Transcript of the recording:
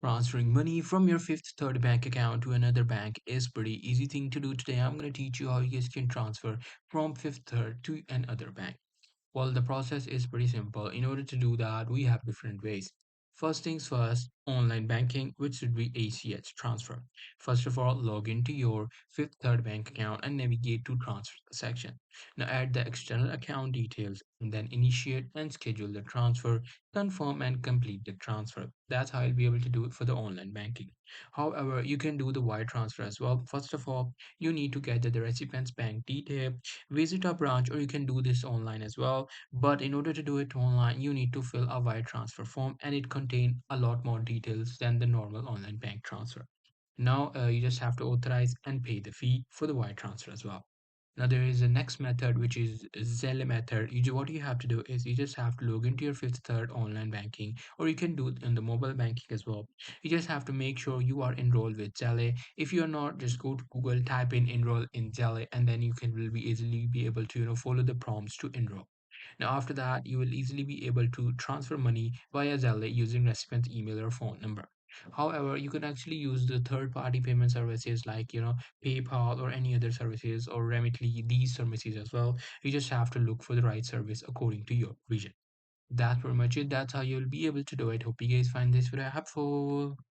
Transferring money from your Fifth Third bank account to another bank is pretty easy thing to do. Today I'm going to teach you how you guys can transfer from Fifth Third to another bank. Well, the process is pretty simple. In order to do that, we have different ways. First things first, online banking, which should be ACH transfer. First of all, log into your Fifth Third bank account and navigate to transfer section. Now add the external account details and then initiate and schedule the transfer, confirm and complete the transfer. That's how you'll be able to do it for the online banking. However, you can do the wire transfer as well. First of all, you need to get the recipient's bank detail, visit a branch, or you can do this online as well. But in order to do it online, you need to fill a wire transfer form and it contains a lot more details than the normal online bank transfer. Now you just have to authorize and pay the fee for the wire transfer as well. Now there is a next method which is Zelle method. What you have to do is you just have to log into your Fifth Third online banking, or you can do it in the mobile banking as well. You just have to make sure you are enrolled with Zelle. If you are not, just go to Google, type in enroll in Zelle, and then you can will be easily be able to follow the prompts to enroll. Now, after that, you will easily be able to transfer money via Zelle using recipient's email or phone number. However, you can actually use the third-party payment services like, PayPal or any other services or Remitly, these services as well. You just have to look for the right service according to your vision. That's pretty much it. That's how you'll be able to do it. Hope you guys find this video helpful.